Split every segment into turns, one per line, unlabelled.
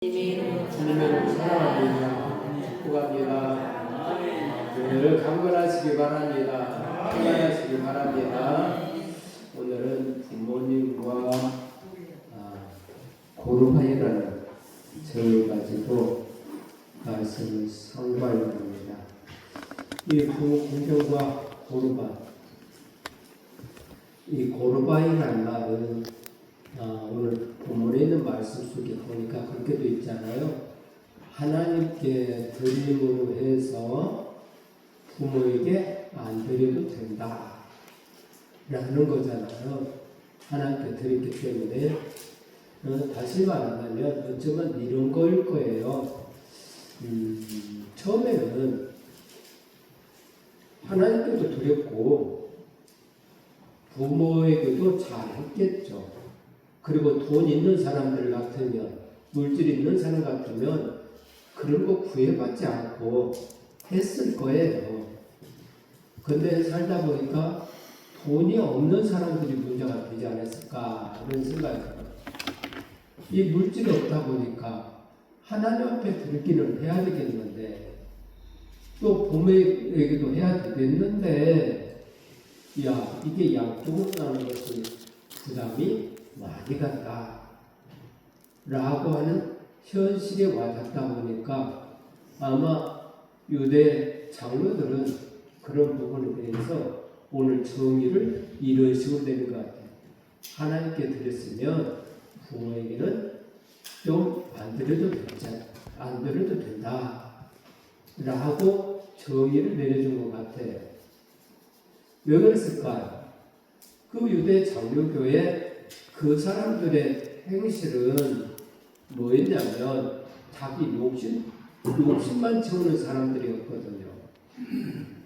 주님을 사랑합니다. 축복합니다. 늘 강건하시기 바랍니다. 건강하시기 바랍니다. 오늘은 부모님과 고르바이라는 제목을 가지고 말씀을 선고하려고 합니다. 이 부모 공경과 고르바, 이 고르바이라는 말은 오늘 본문에 있는 말씀 속에 보니까 그렇게 돼 있잖아요. 하나님께 드림으로 해서 부모에게 안 드려도 된다 라는 거잖아요. 하나님께 드렸기 때문에 다시 말하면 어쩌면 이런 거일 거예요. 처음에는 하나님께도 드렸고 부모에게도 잘했겠죠. 그리고 돈 있는 사람들 같으면, 물질 있는 사람 같으면 그런 거 구애받지 않고 했을 거예요. 근데 살다 보니까 돈이 없는 사람들이 문제가 되지 않았을까 이런 생각이 들어요. 이 물질이 없다 보니까 하나님 앞에 드리기는 해야 되겠는데 또 부모에게도 해야 되겠는데 이게 양쪽으로 나는 것이 부담이 많이 간다 라고 하는 현실에 와닿다 보니까 아마 유대 장로들은 그런 부분에 대해서 오늘 정의를 이런 식으로 되는 것 같아요. 하나님께 드렸으면 부모에게는 좀 안 드려도 된다 라고 정의를 내려준 것 같아요. 왜 그랬을까요? 그 유대 장로교회 그 사람들의 행실은 뭐였냐면 자기 욕심만 채우는 사람들이었거든요.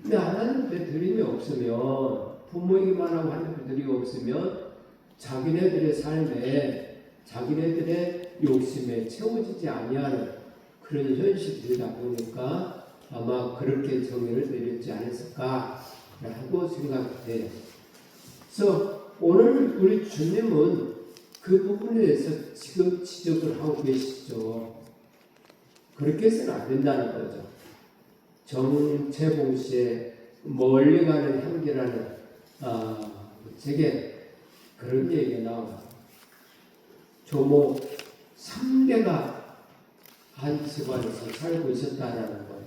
근데 하나님께 드림이 없으면, 부모에게만 하고 하나님께 드림이 없으면 자기네들의 삶에, 자기네들의 욕심에 채워지지 아니하는 그런 현실들이다 보니까 아마 그렇게 정의를 내렸지 않았을까라고 생각돼요. 그래서 오늘 우리 주님은 그 부분에 대해서 지금 지적을 하고 계시죠. 그렇게 해서는 안 된다는 거죠. 정채봉 씨의 멀리 가는 향기라는 책에 그런 얘기가 나와요. 조모 3대가 한 집안에서 살고 있었다는 거예요.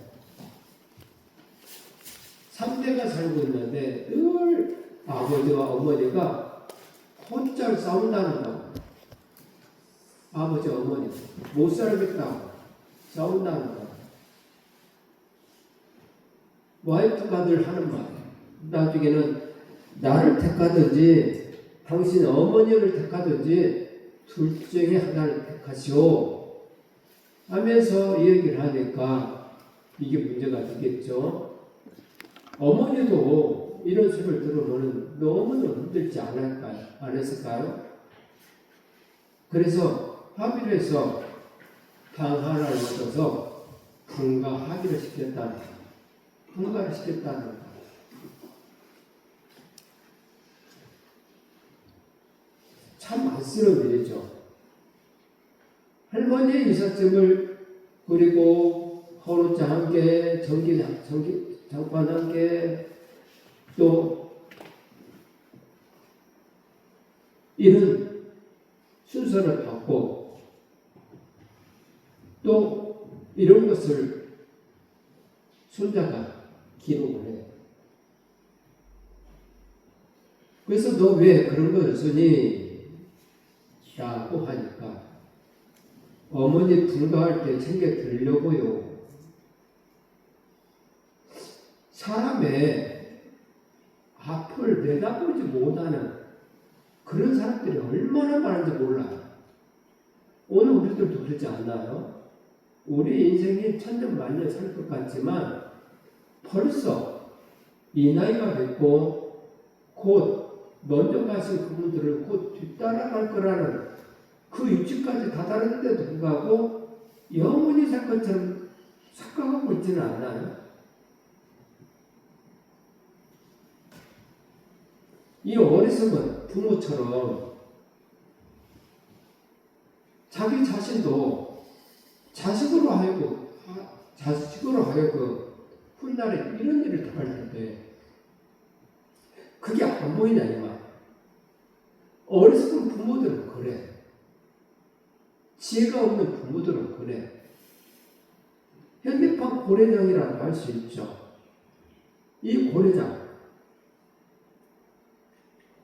3대가 살고 있는데 늘 아버지와 어머니가 혼자 싸운다는 거. 아버지, 어머니 못 살겠다고 싸운다는 거. 와이프가 늘 하는 말. 나중에는 나를 택하든지 당신 어머니를 택하든지 둘 중에 하나를 택하시오 하면서 이 얘기를 하니까 이게 문제가 되겠죠. 어머니도 이런 소리를 들으면 너무너무 힘들지 않았을까요? 그래서 합의를 해서 방 하나를 얻어서 분가 합의를 시켰다는 거예요. 분가를 시켰다는 거예요. 참 안쓰러운 일이죠. 할머니의 이삿짐을 그리고 헌옷장 한 개, 장판 한 개, 또 이런 순서를 받고 또 이런 것을 손자가 기록을 해요. 그래서 너 왜 그런 걸 쓰니? 라고 하니까 어머니 불가할 때 챙겨 드리려고요. 사람의 앞을 내다보지 못하는 그런 사람들이 얼마나 많은지 몰라요. 오늘 우리들도 그러지 않나요? 우리 인생이 천년만년 살 것 같지만 벌써 이 나이가 됐고 곧 먼저 가신 그분들을 곧 뒤따라갈 거라는 그 위치까지 다다랐는데도 불구하고 영원히 살 것처럼 착각하고 있지는 않나요? 이 어리석은 부모처럼 자기 자신도 자식으로 하여금 훗날에 이런 일을 당할 텐데 그게 안 보이냐 이 말. 어리석은 부모들은 그래. 지혜가 없는 부모들은 그래. 현대판 고래장이라고 할 수 있죠. 이 고래장.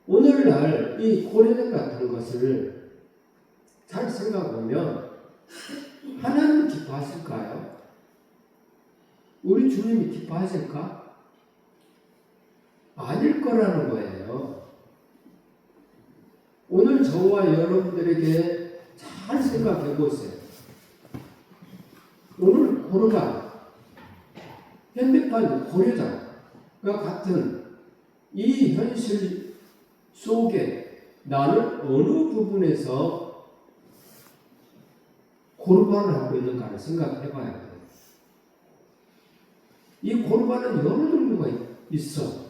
오늘날 이 고래장 같은 것을 잘 생각해보면 하나님은 기뻐하실까요? 우리 주님이 기뻐하실까? 아닐 거라는 거예요. 오늘 저와 여러분들에게 잘 생각해 보세요. 오늘 고르간 현대판 고려장과 같은 이 현실 속에 나는 어느 부분에서 고르반을 하고 있는가를 생각해 봐야 돼요. 이 고르반은 여러 종류가 있어.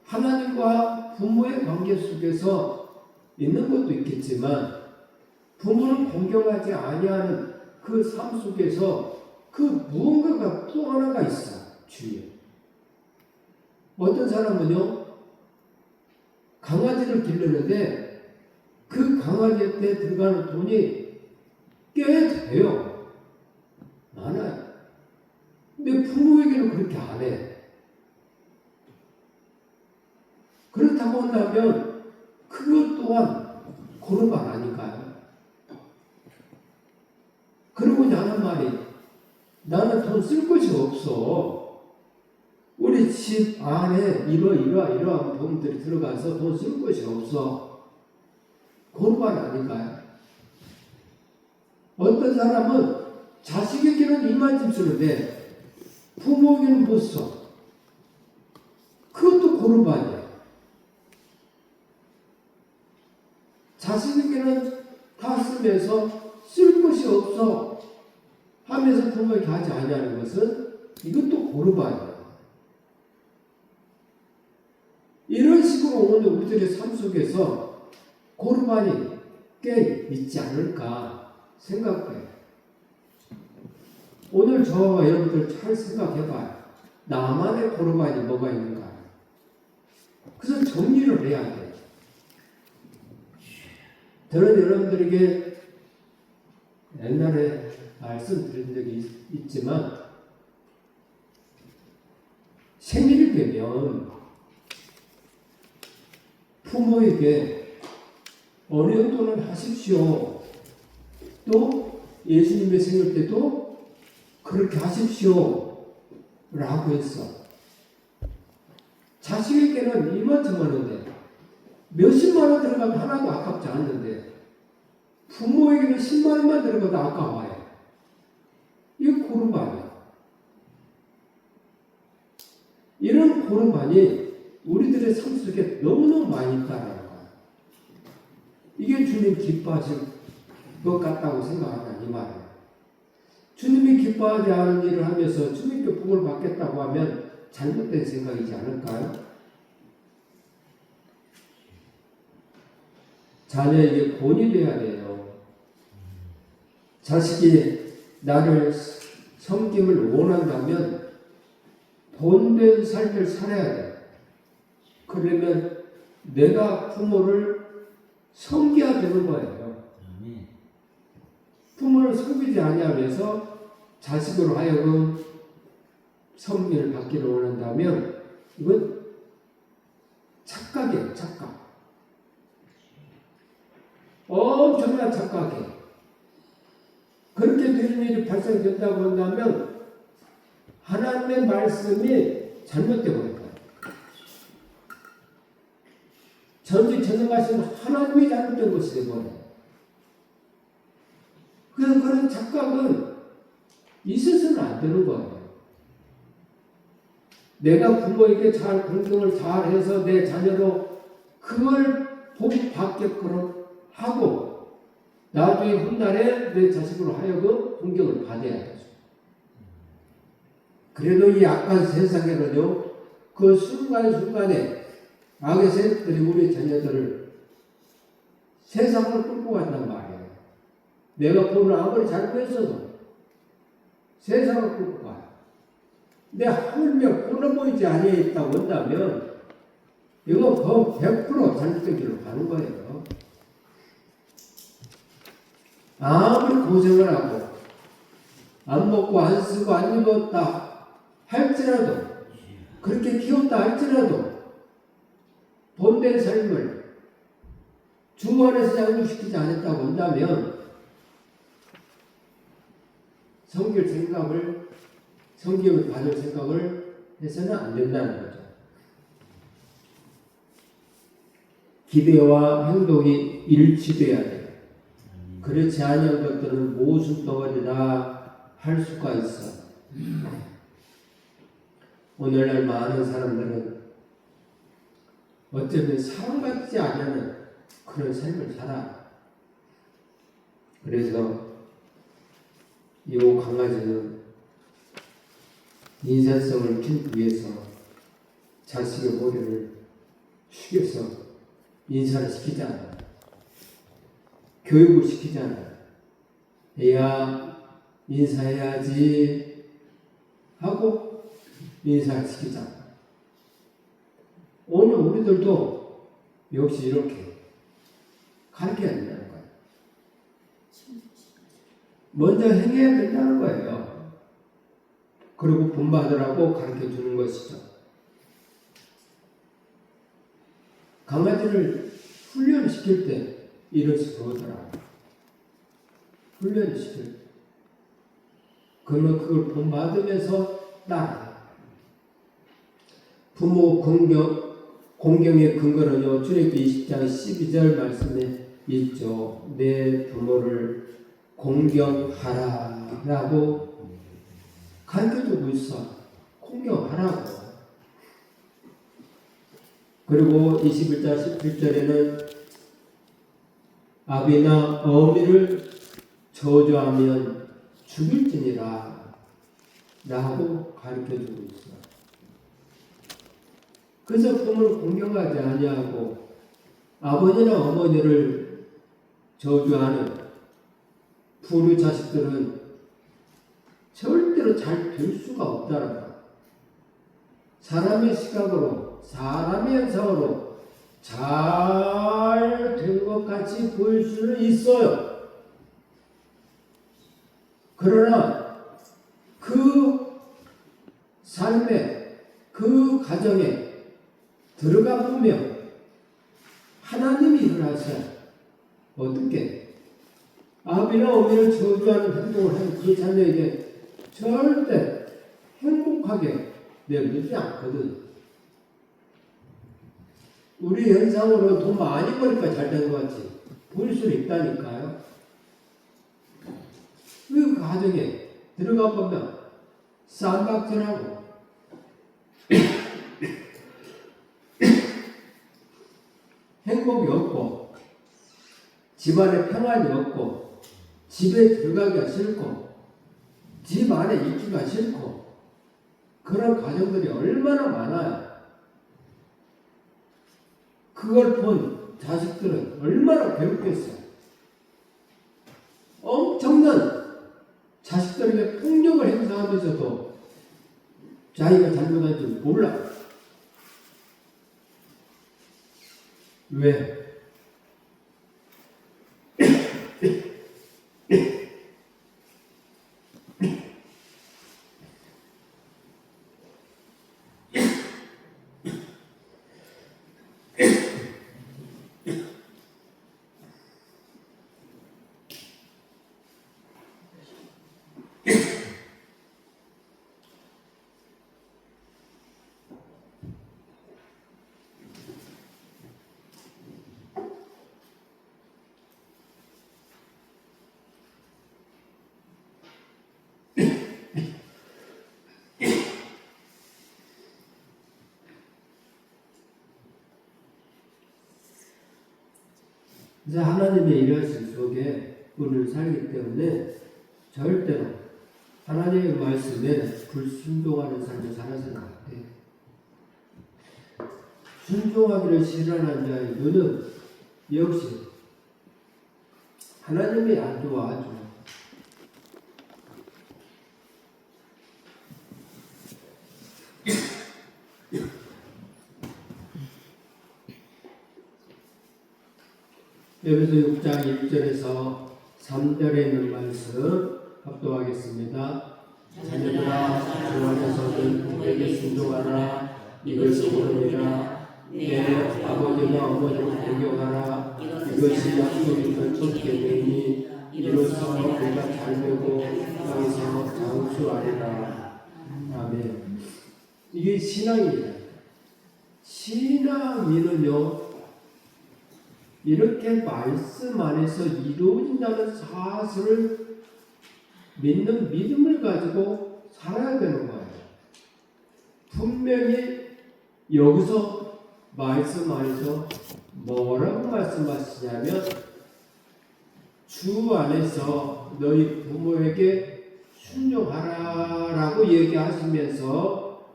하나님과 부모의 관계 속에서 있는 것도 있겠지만 부모를 공경하지 아니하는 그 삶 속에서 그 무언가가 또 하나가 있어. 주의. 어떤 사람은요 강아지를 기르는데 그 강아지한테 들어가는 돈이 꽤 돼요. 많아요. 근데 부모에게는 그렇게 안 해. 그렇다고 한다면 그것 또한 고르반 아닌가요? 그러고 나는 말이 나는 돈 쓸 것이 없어. 우리 집 안에 이러한 돈들이 들어가서 돈 쓸 것이 없어. 고르반 아닌가요? 어떤 사람은 자식에게는 이만큼 쓰는데 부모에게는 못 써. 그것도 고르반이야. 자식에게는 다 쓰면서 쓸 것이 없어 하면서 부모에게 하지 아니하는 것은 이것도 고르반이야. 이런 식으로 오늘 우리들의 삶 속에서 고르반이 꽤 있지 않을까 생각해. 오늘 저와 여러분들 잘 생각해봐요. 나만의 고르반이 뭐가 있는가. 그래서 정리를 해야 돼. 저는 여러분들에게 옛날에 말씀드린 적이 있지만 생일이 되면 부모에게 어느 정도는 하십시오. 또 예수님의 생일 때도 그렇게 하십시오. 라고 했어. 자식에게는 이만큼 하는데 몇십만 원 들어가면 하나도 아깝지 않는데 부모에게는 10만 원만 들어가도 아까워요. 이거 고르반이야. 이런 고르반이 우리들의 삶 속에 너무너무 많이 있다라는 거야. 이게 주님 기뻐하실 것 같다고 생각하냐 이 말이에요. 주님이 기뻐하지 않은 일을 하면서 주님께 복을 받겠다고 하면 잘못된 생각이지 않을까요? 자녀에게 본이 돼야 돼요. 자식이 나를 섬김을 원한다면 본된 삶을 살아야 돼. 그러면 내가 부모를 섬겨야 되는 거예요. 부모를 섬기지 아니하면서 자식으로 하여금 섬기를 받기를 원한다면 이건 착각이에요. 착각. 엄청난 착각이에요. 그렇게 되는 일이 발생된다고 한다면 하나님의 말씀이 잘못되고 있다. 전지전능하신 하나님이 잘못된 것이 되버려요. 그래서 그런 착각은 있어서는 안 되는 거예요. 내가 부모에게 잘 공경을 잘 해서 내 자녀로 그걸 복 받게끔 하고 나중에 훗날에 내 자식으로 하여금 공경을 받아야 되죠. 그래도 이 악한 세상에는요, 그 순간순간에 악의 세력들이 우리 자녀들을 세상으로 끌고 간단 말이에요. 내가 부모를 아무리 잘 구했어도 세상을 끌고 가요. 근데 하물며 꼴로 보이지 아니했다고 한다면 이거 100% 잘못된 길로 가는 거예요. 아무리 고생을 하고 안 먹고 안 쓰고 안 입었다 할지라도, 그렇게 키웠다 할지라도 본된 삶을 주 안에서 양육시키지 않았다고 한다면 성경을 받을 생각을 해서는 안 된다는 거죠. 기대와 행동이 일치돼야 돼요. 그렇지 아니한 것들은 모순덩어리다 할 수가 있어. 오늘날 많은 사람들은 어쩌면 사람 같지 않은 그런 삶을 살아. 그래서 이 강아지는 인사성을 키우기 위해서 자식의 머리를 숙여서 인사를 시키지 않아요. 교육을 시키지 않아요. 애야 인사해야지 하고 인사를 시키지 않아요. 오늘 우리들도 역시 이렇게 가르쳐야 된다는 거예요. 먼저 행해야 된다는 거예요. 그리고 본받으라고 가르쳐 주는 것이죠. 강아지를 훈련시킬 때 이런 식으로 하더라고요. 훈련시킬 때. 그러면 그걸 본받으면서 따라해요. 부모 공경의 근거는요, 출애굽기 20장 12절 말씀에 있죠. 내 부모를 공경하라 라고 가르쳐주고 있어. 공경하라고. 그리고 21절 17절에는 아비나 어미를 저주하면 죽일지니라 라고 가르쳐주고 있어. 그래서 부모를 공경하지 아니하고 아버지나 어머니를 저주하는 불의 자식들은 절대로 잘 될 수가 없다는 거야. 사람의 시각으로, 사람의 현상으로 잘 된 것 같이 보일 수는 있어요. 그러나 그 삶에, 그 가정에 들어가 보면 하나님이 일을 하셔요. 어떻게? 아비나 어미를 저주하는 행동을 하는 그 자녀에게 절대 행복하게 내버리지 않거든. 우리 현상으로 돈 많이 버니까 잘 된 것 같지 보일 수는 있다니까요. 그 가정에 들어가 보면 쌈박질하고 행복이 없고 집안에 평안이 없고 집에 들어가기가 싫고 집 안에 있기가 싫고 그런 가정들이 얼마나 많아요. 그걸 본 자식들은 얼마나 괴롭겠어요. 엄청난 자식들에게 폭력을 행사하면서도 자기가 잘못한 줄 몰라. 왜? 이제 하나님의 일하심 속에 우리를 살기 때문에 절대로 하나님의 말씀에 불순종하는 삶을 살아서는 안 돼. 순종하기를 싫어하는 자의 눈은 역시 하나님이 안 좋아하죠. 에베소 6장 1절에서 3절에 있는 말씀 합독하겠습니다. 자녀들아 주 안에서는 부모에게 순종하라. 이것이 옳으니라. 내 아버지와 어머니를 공경하라. 이것이 약속 있는 첫 계명이니 이로써 내가 잘되고 땅에서 장수하리라. 아멘. 이게 신앙이에요. 신앙이는요, 이렇게 말씀 안에서 이루어진다는 사실을 믿는 믿음을 가지고 살아야 되는 거예요. 분명히 여기서 말씀 안에서 뭐라고 말씀하시냐면 주 안에서 너희 부모에게 순종하라라고 얘기하시면서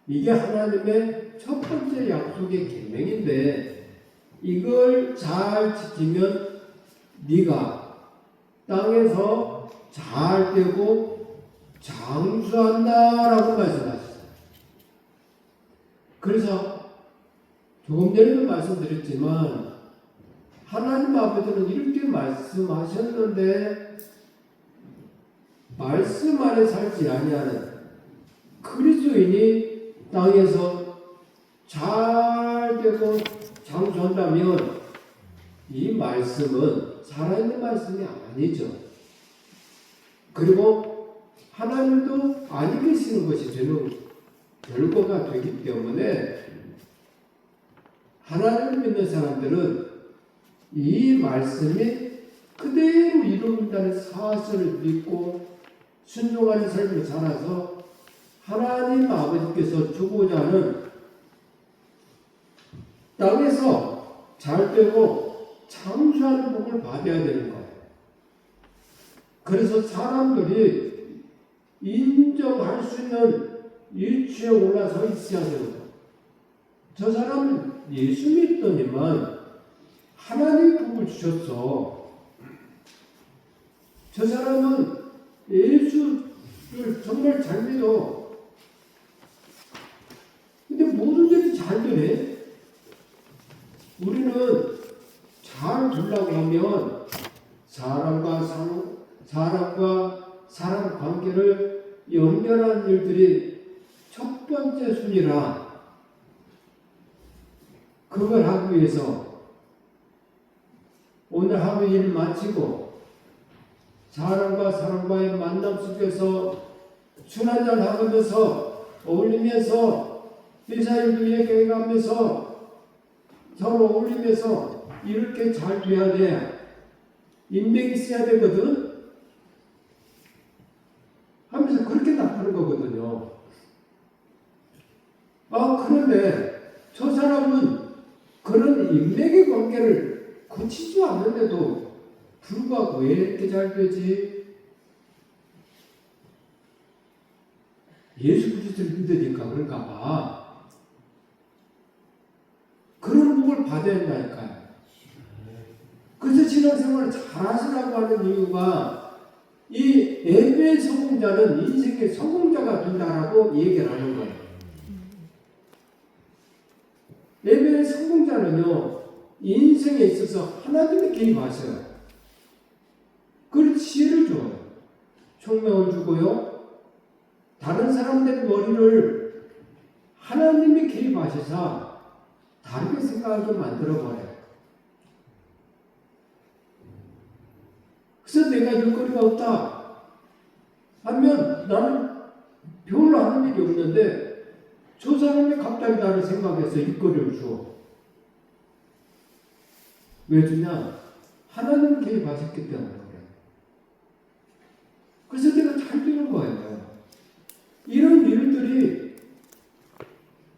이게 하나님의 첫 번째 약속의 계명인데 이걸 잘 지키면 네가 땅에서 잘 되고 장수한다라고 말씀하셨어요. 그래서 조금 전에도 말씀드렸지만 하나님 아버지는 이렇게 말씀하셨는데 말씀 안에 살지 아니하는 그리스도인이 땅에서 잘 되고 장수한다면 이 말씀은 살아있는 말씀이 아니죠. 그리고 하나님도 안 계시는 것이 되는 결과가 되기 때문에 하나님을 믿는 사람들은 이 말씀이 그대로 이루어진다는 사실을 믿고 순종하는 삶을 살아서 하나님 아버지께서 주고자 하는 땅에서 잘되고 장수하는 복을 받아야 되는 거예요. 그래서 사람들이 인정할 수 있는 위치에 올라서 있어야 되는 거예요. 저 사람은 예수 믿더니만 하나님 복을 주셨어. 저 사람은 예수를 정말 잘 믿어. 근데 모든 일이 잘 되네. 우리는 잘 되려고 하면 사람과 사람 관계를 연결하는 일들이 첫 번째 순위라. 그걸 하기 위해서 오늘 하루 일 마치고 사람과 사람과의 만남 속에서 술 한잔 하면서 어울리면서 회사 일도 얘기해가면서 서로 어울리면서 이렇게 잘 돼야 돼. 인맥이 있어야 되거든. 하면서 그렇게 나타나는 거거든요. 그런데 저 사람은 그런 인맥의 관계를 고치지 않는데도 불구하고 왜 이렇게 잘 되지? 예수 그리스도를 믿으니까 그런가 봐. 그런 복을 받아야 한다니까요. 그래서 신앙생활을 잘 하시라고 하는 이유가 이 예배의 성공자는 인생의 성공자가 된다라고 얘기를 하는 거예요. 예배의 성공자는요, 인생에 있어서 하나님이 개입하셔요. 그리고 지혜를 줘요. 총명을 주고요. 다른 사람들의 머리를 하나님이 개입하셔서 다르게 생각하게 만들어버려요. 그래서 내가 일거리가 없다 하면 나는 별로 하는 일이 없는데 저 사람이 갑자기 나를 생각해서 일거리를 줘. 왜 주냐? 하나님 개입하셨기 때문에 그래요. 그래서 내가 잘 되는 거예요. 이런 일들이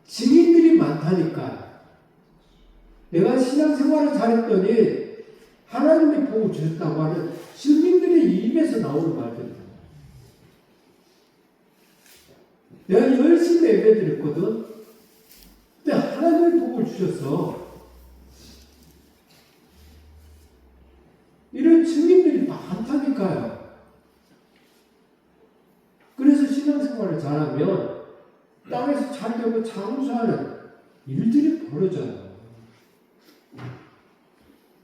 증인들이 많다니까. 내가 신앙생활을 잘했더니 하나님이 복을 주셨다고 하는 증인들의 입에서 나오는 말들이다. 내가 열심히 예배드렸거든. 근데 하나님이 복을 주셨어. 이런 증인들이 많다니까요. 그래서 신앙생활을 잘하면 땅에서 잘 되고 장수하는 일들이 벌어져요.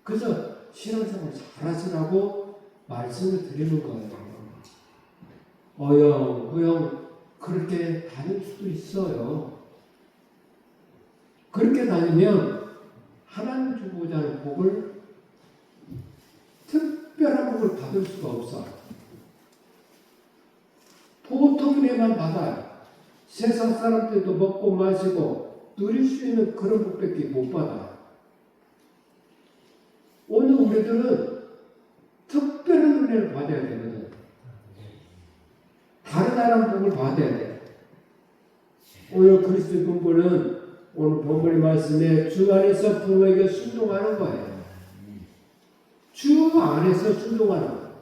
그래서 신앙생활 잘하시라고 말씀을 드리는 거예요. 어영부영 그렇게 다닐 수도 있어요. 그렇게 다니면 하나님 주고자 하는 복을, 특별한 복을 받을 수가 없어. 보통 은혜만 받아요. 세상 사람들도 먹고 마시고 누릴 수 있는 그런 복밖에 못 받아요. 오늘 우리들은 특별한 은혜를 받아야 되거든. 다른 사람 복을 받아야 돼. 오늘 그리스도 공부는 오늘 본문의 말씀에 주 안에서 부모에게 순종하는 거예요. 주 안에서 순종하는 거예요.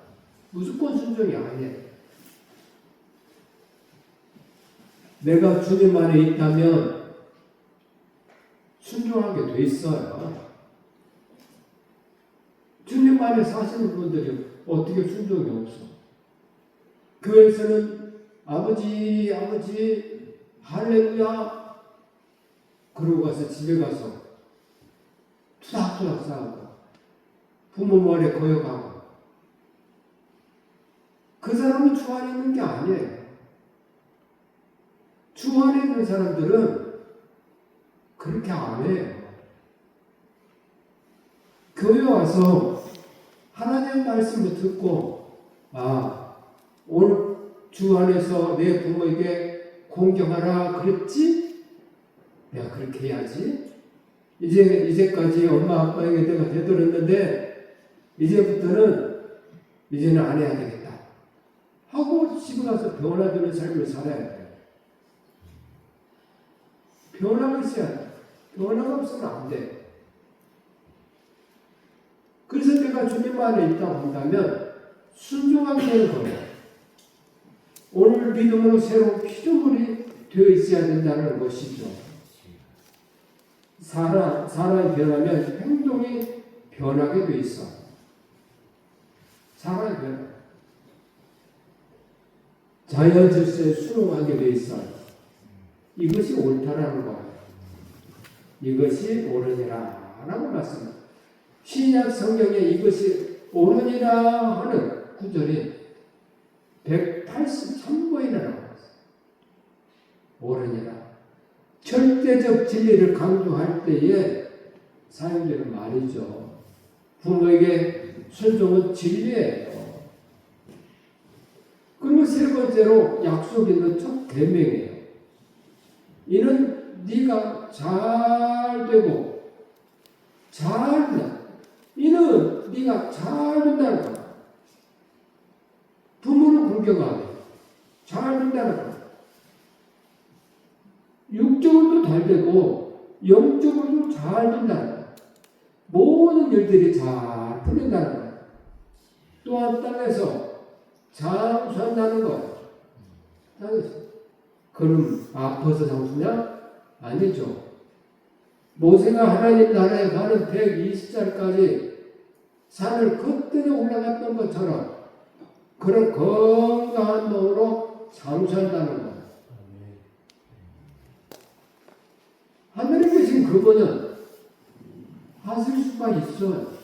무조건 순종이 아니에요. 내가 주님 안에 있다면 순종하게 돼 있어요. 주님 안에 사시는 분들이 어떻게 순종이 없어? 교회에서는 아버지 할렐루야 그러고 가서 집에 가서 투닥투닥 싸우고 부모 말에 거역하고, 그 사람은 주 안에 있는 게 아니에요. 주 안에 있는 사람들은 그렇게 안 해요. 교회 와서 하나님의 말씀을 듣고, 오늘 주 안에서 내 부모에게 공경하라 그랬지? 내가 그렇게 해야지. 이제까지 엄마 아빠에게 내가 되돌렸는데 이제는 안 해야 되겠다 하고 집에 가서 변화되는 삶을 살아야 돼요. 변화가 있어야 돼. 변화가 없으면 안 돼. 그래서 내가 주님 안에 있다고 한다면 순종하게 되는 거예요. 오늘 믿음으로 새로운 피조물이 되어 있어야 된다는 것이죠. 사람이 변하면 행동이 변하게 돼 있어. 사람이 변해. 자연 질서에 순응하게 돼 있어요. 이것이 옳다라는 거예요. 이것이 옳으니라 라고 말씀합니다. 신약 성경에 이것이 옳으니라 하는 구절이 183번이나 나왔어요. 옳으니라. 절대적 진리를 강조할 때에 사용되는 말이죠. 부모에게 순종은 진리예요. 그리고 세 번째로 약속 있는 첫 계명이에요. 이는 네가 잘 되고 잘 된다. 이는 네가 잘 된다는 거야. 부모를 공경하게 잘 된다는 거야. 육적으로도 잘 되고 영적으로도 잘 된다는 거야. 모든 일들이 잘 풀린다는 거야. 또한 땅에서 장수한다는 거야. 땅에서. 그럼 벌써 장수냐? 아니죠. 모세가 하나님 나라에 가는 120살까지 산을 거뜬히 올라갔던 것처럼 그런 건강한 몸으로 장수한다는 거야. 하늘에 계신 그분은 하실 수가 있어요.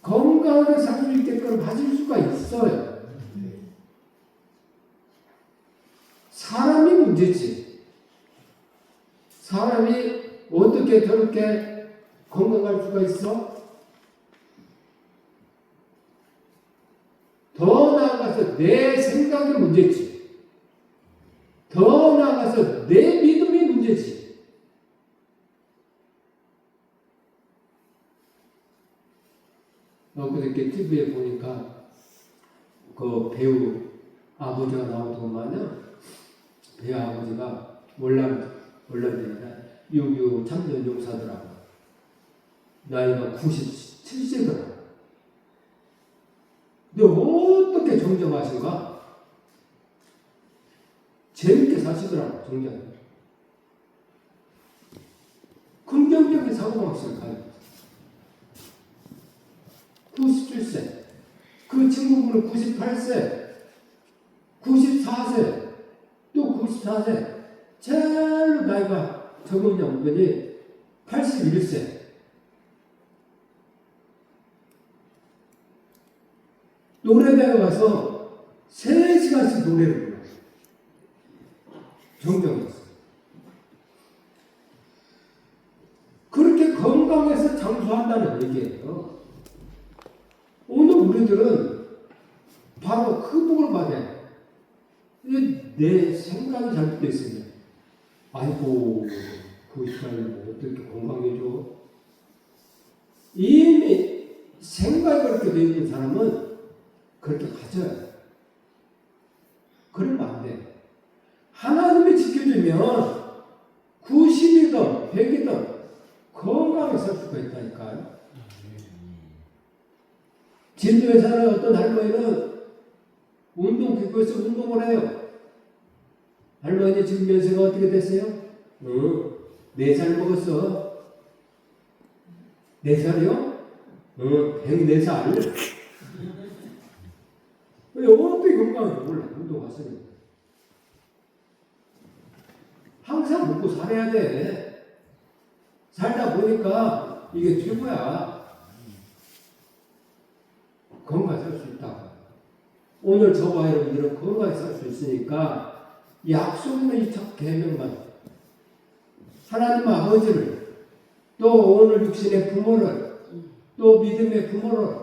건강하게 살 수 있게끔 하실 수가 있어요. 사람이 문제지. 사람이 어떻게 저렇게 건강할 수가 있어? 더 나아가서 내 생각이 문제지. 더 나아가서 내 믿음이 문제지. 그렇게 TV에 보니까 그 배우 아버지가 나오더만요. 배우 아버지가 월남전이나 6.25 참전 용사들하고 나이가 97세더라. 근데 어떻게 정정하신가? 재밌게 사시더라고, 정정. 긍정적인 사고방식을 가지고 97세. 그 친구분은 98세, 94세, 또 94세. 제일로 나이가 적은 분이 81세. 노래방에 가서 3시간씩 노래를 불러요. 정정해서. 그렇게 건강해서 장수한다는 얘기예요. 오늘 우리들은 바로 그 복을 받아요. 내 생각이 잘못됐으면, 아이고, 그 시간에 뭐 어떻게 건강해져? 이미 생각이 그렇게 되어 있는 사람은 그렇게 가져야 돼. 그러면 안 돼. 하나님이 지켜주면 90이든 100이든 건강히 살 수가 있다니까요. 진도에 사는 어떤 할머니는 운동기구에서 운동을 해요. 할머니 지금 연세가 어떻게 됐어요? 4살 먹었어. 4살이요? 104살. 왜 어떻게 건강해? 몰라. 운동하시는. 항상 먹고 살아야 돼. 살다 보니까 이게 최고야. 건강히 살 수 있다. 오늘 저와 여러분들은 건강히 살 수 있으니까 약속 있는 이 첫 계명만 하나님 아버지를 또 오늘 육신의 부모를 또 믿음의 부모를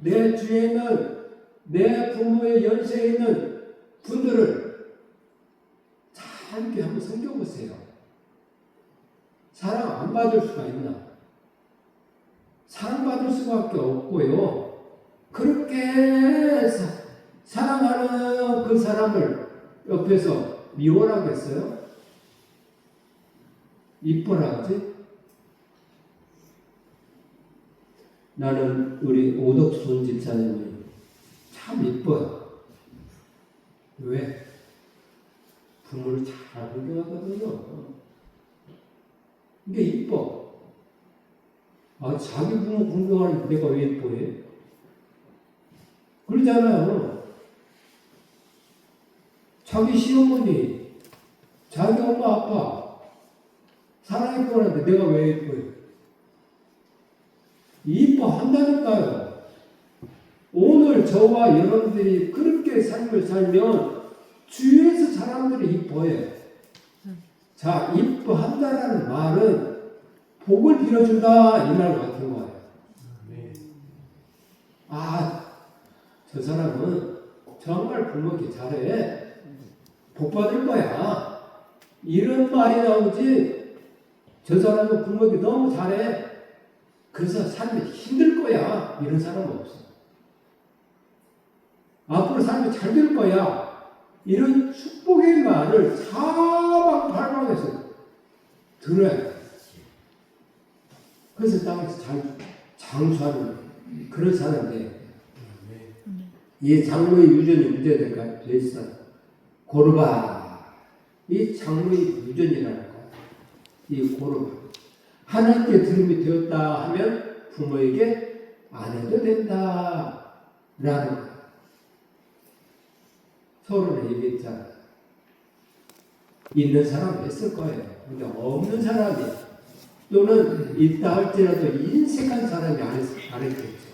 내 주위에 있는 내 부모의 연세에 있는 분들을 잘 이렇게 한번 섬겨보세요. 사랑 안 받을 수가 있나? 사랑받을 수밖에 없고요. 그렇게 사랑하는 그 사람을 옆에서 미워라겠어요? 이뻐라 하지? 나는 우리 오덕순 집사님이 참 이뻐요. 왜? 부모를 잘 존경하거든요. 이게 이뻐. 아, 자기 부모 존경하는 내가 왜 이뻐해? 그러잖아요. 자기 시어머니, 자기 엄마, 아빠 사랑했거는데 내가 왜 이뻐해? 이뻐한다니까요. 오늘 저와 여러분들이 그렇게 삶을 살면 주위에서 사람들이 이뻐해. 자, 이뻐한다라는 말은 복을 빌어준다 이 말 같은 거예요. 아, 저 사람은 정말 부모에게 잘해. 복 받을 거야. 이런 말이 나오지. 저 사람은 부모에게 너무 잘해. 그래서 삶이 힘들 거야. 이런 사람은 없어. 앞으로 삶이 잘 될 거야. 이런 축복의 말을 사방팔방에서 들어야 돼. 그래서 땅에서 장수하는 그런 사람인데 이 장로의 유전이 문제가 돼 있어. 고르바. 이 장로의 유전이라는 거. 이 고르바. 하나님께 들음이 되었다 하면 부모에게 안 해도 된다. 라는 거. 서로는 얘기했잖아. 있는 사람이 있을 거예요. 근데 없는 사람이 또는 있다 할지라도 인색한 사람이 안 했겠죠.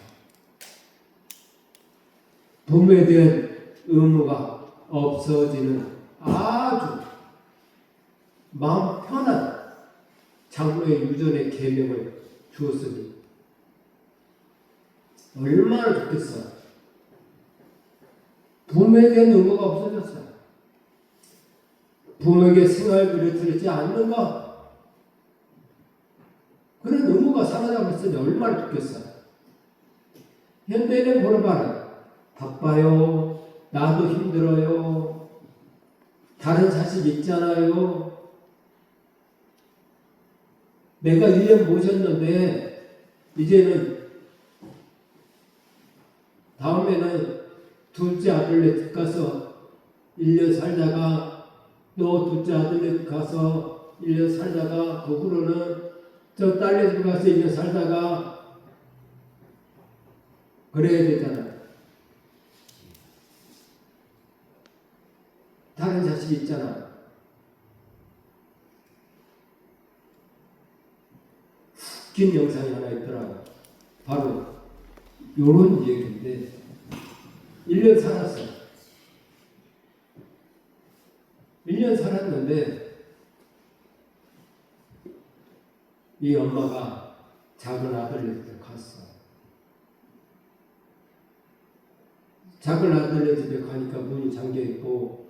부모에 대한 의무가 없어지는 아주 마음 편한 장로의 유전의 계명을 주었으니 얼마나 좋겠어요. 부모에 대한 의무가 없어졌어요. 부모에게 생활비를 드리지 않는 것, 그런 의무가 사라져버렸으니 얼마나 좋겠어요. 현대인은 보러봐라. 바빠요. 나도 힘들어요. 다른 자식 있잖아요. 내가 1년 모셨는데 이제는 다음에는 둘째 아들네 집 가서 1년 살다가 또 둘째 아들네 집 가서 1년 살다가 그 후로는 저 딸네 집 가서 1년 살다가 그래야 되잖아. 다른 자식이 있잖아. 웃긴 영상이 하나 있더라고. 바로 요런 얘기인데 1년 살았어. 1년 살았는데 이 엄마가 작은 아들네 집에 갔어. 작은 아들네 집에 가니까 문이 잠겨있고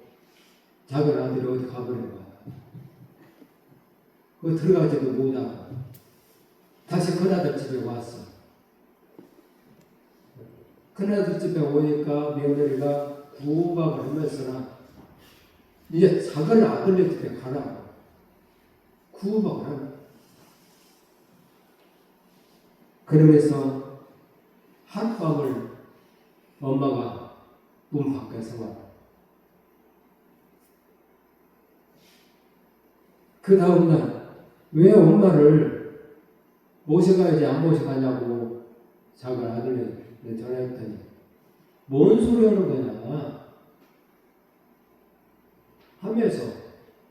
작은 아들이 어디 가버린 거야. 그 들어가지도 못하고 다시 큰아들 집에 왔어. 큰아들 집에 오니까 며느리가 구박을 하면서나 이제 작은 아들네 집에 가라고 구박을 하는 거야. 그러면서 하룻밤을 엄마가 문 밖에서 와. 그 다음날 왜 엄마를 모셔가야지 안 모셔가냐고 작은 아들한테 전화했더니 뭔 소리 하는 거냐 하면서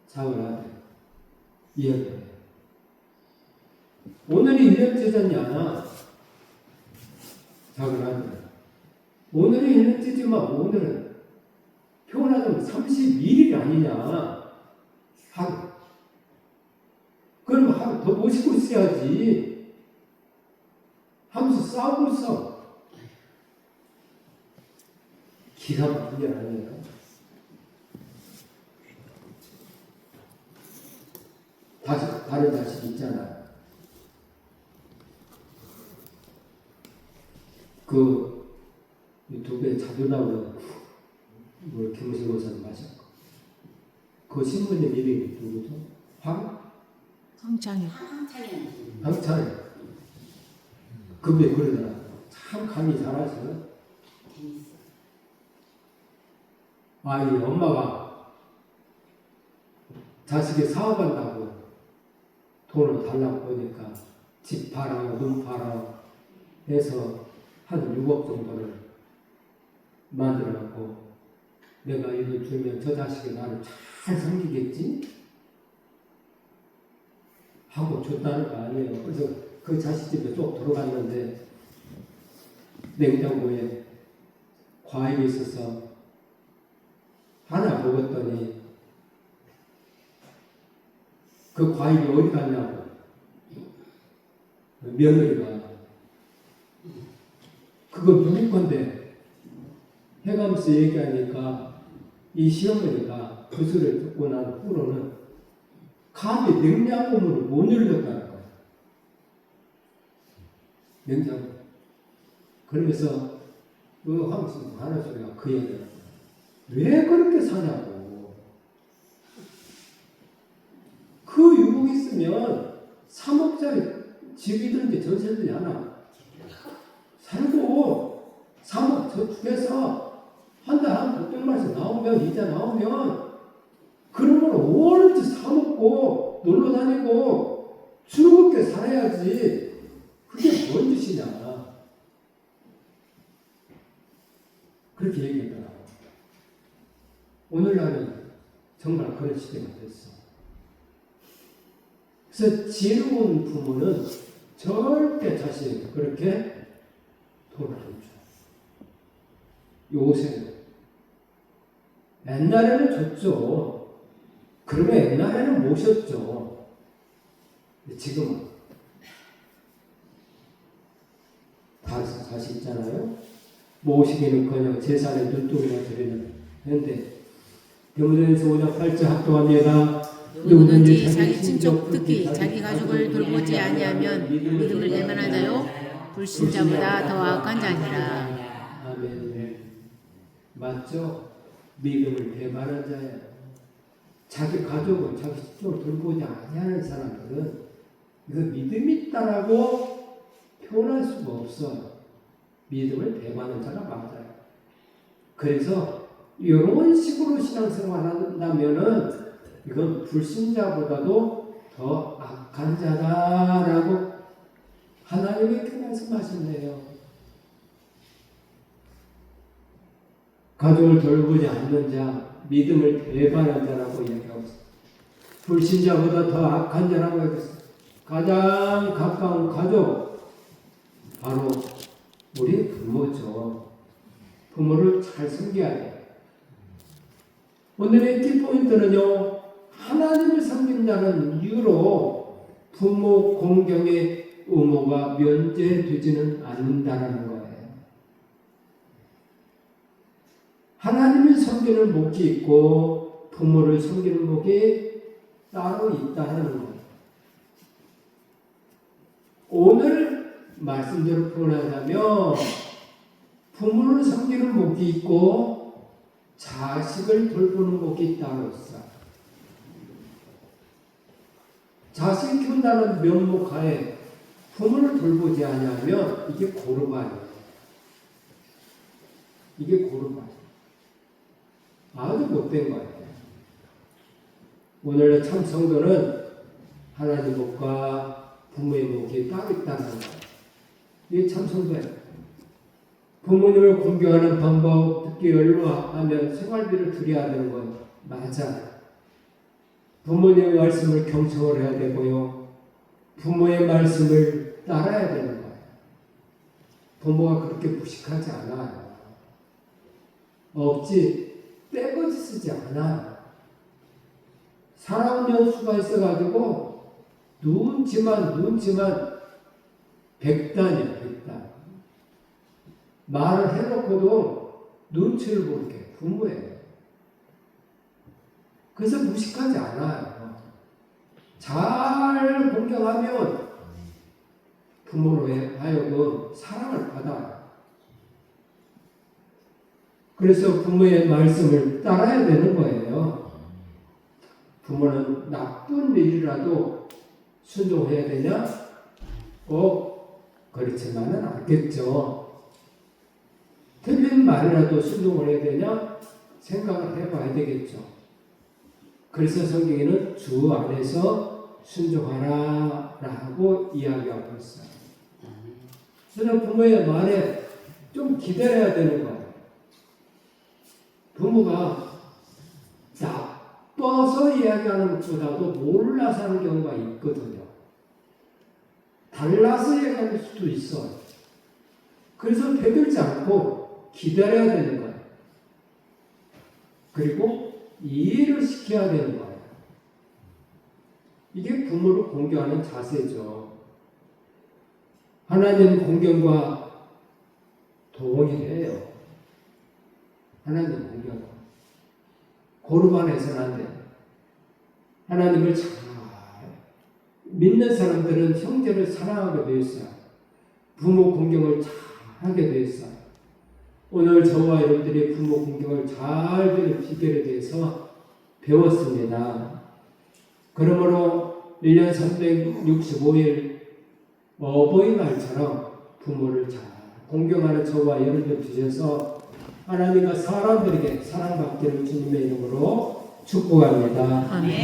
작은 아들 이야기해. 오늘이 1년째잖냐 작은 아들. 오늘이 1년째지만 오늘은 표현하자면 31일이 아니냐 하루. 그럼 하루 더 모시고 있어야지 하면서 싸우고 있어. 기가 막힌 게 아니에요. 다른 자식 있잖아. 그 유튜브에 자주 나오는 뭐 김우식 목사님 마셨고 그 신부님 이름이 누구죠?
황창현.
황창현. 그분이 그러더라. 참 강의 잘하시네. 아, 이 엄마가 자식이 사업한다고 돈을 달라고 보니까 집 팔아, 눈 팔아 해서 한 6억 정도를 만들어갖고 내가 이걸 주면 저 자식이 나를 잘 섬기겠지? 하고 줬다는 거 아니에요. 그래서 그 자식 집에 쭉 들어갔는데 냉장고에 과일이 있어서 하나 먹었더니 그 과일이 어디 갔냐고 며느리가 그거 누구 건데 해가면서 얘기하니까 이 시어머니가 그 소리를 듣고 난 후로는 감히 냉장고문을 못 열렸다는 거야. 냉장고. 그러면서 그 황신 하는 소리가 그 얘기야. 왜 그렇게 사냐고. 그 유혹 있으면 3억짜리 집이든지 전세든지 하나 살고 3억 저축해서 한 달 한 600만 원씩 나오면 이자 나오면 그런 걸 얼마든지 사먹고 놀러 다니고 즐겁게 살아야지. 그게 뭔 짓이냐. 그렇게 얘기했더라고. 오늘날은 정말 그런 시대가 됐어. 그래서 지혜로운 부모는 절대 자식 그렇게 돈을 안 줘. 요새는. 옛날에는 줬죠. 그러면 옛날에는 모셨죠. 지금은 다시 있잖아요. 모시기는커녕 제사에 눈독이나 드리는 현대 대무전에서 5장 8절 합동합니다.
누구든지 자기 친족 특히 자기 가족을 돌보지 아니하면 믿음을 대면하자요 불신자보다 더 악한 자니라.
아멘. 맞죠? 믿음을 대변한 자예요. 자기 가족을 자기 친족을 돌보지 아니하는 사람들은 이거 믿음이 있다라고 표현할 수가 없어요. 믿음을 대변하는 자가 맞아요. 그래서 이런 식으로 신앙생활 한다면은 이건 불신자보다도 더 악한 자다라고 하나님이 이렇게 말씀하신대요. 가족을 돌보지 않는 자, 믿음을 배반한 자라고 얘기하고 있어요. 불신자보다 더 악한 자라고 얘기했어요. 가장 가까운 가족, 바로 우리 부모죠. 부모를 잘 섬겨야 돼요. 오늘의 키포인트는요, 하나님을 섬긴다는 이유로 부모 공경의 의무가 면제되지는 않는다는 거예요. 하나님을 섬기는 목이 있고 부모를 섬기는 목이 따로 있다는 거예요. 오늘 말씀대로 표현하자면 부모를 섬기는 목이 있고 자식을 돌보는 목이 따로 있어요. 자식 키운다는 면목 하에 부모를 돌보지 않으면 이게 고르반이에요. 이게 고르반. 아주 못된 것 같아요. 오늘의 참 성도는 하나님 목과 부모의 목이 따로 있다는 거예요. 이게 참 성도예요. 부모님을 공경하는 방법 듣기 연로하면 생활비를 드려야 되는 건 맞아요. 부모님의 말씀을 경청을 해야 되고요. 부모의 말씀을 따라야 되는 거예요. 부모가 그렇게 무식하지 않아요. 억지 떼거지 쓰지 않아요. 사람 연수가 있어가지고 눈치만 백단이야, 백단. 말을 해놓고도 눈치를 보게 부모예요. 그래서 무식하지 않아요. 잘 공경하면 부모로 하여금 사랑을 받아요. 그래서 부모의 말씀을 따라야 되는 거예요. 부모는 나쁜 일이라도 순종해야 되냐? 꼭 그렇지만은 않겠죠. 틀린 말이라도 순종을 해야 되냐? 생각을 해봐야 되겠죠. 그래서 성경에는 주 안에서 순종하라 라고 이야기하고 있어요. 그래서 부모의 말에 좀 기다려야 되는 거예요. 부모가 나빠서 이야기하는 것보다도 몰라서 하는 경우가 있거든요. 달라서 이야기할 수도 있어요. 그래서 대들지 않고 기다려야 되는 거예요. 그리고 이해를 시켜야 되는 거예요. 이게 부모를 공경하는 자세죠. 하나님 공경과 동일해요. 하나님 공경. 고르반해서는 안 돼요. 하나님을 잘 믿는 사람들은 형제를 사랑하게 되어 있어요. 부모 공경을 잘 하게 되어 있어요. 오늘 저와 여러분들이 부모 공경을 잘 되는 비결에 대해서 배웠습니다. 그러므로 1년 365일 어버이날처럼 부모를 잘 공경하는 저와 여러분들 주셔서 하나님과 사람들에게 사랑받기를 주님의 이름으로 축복합니다.
아멘.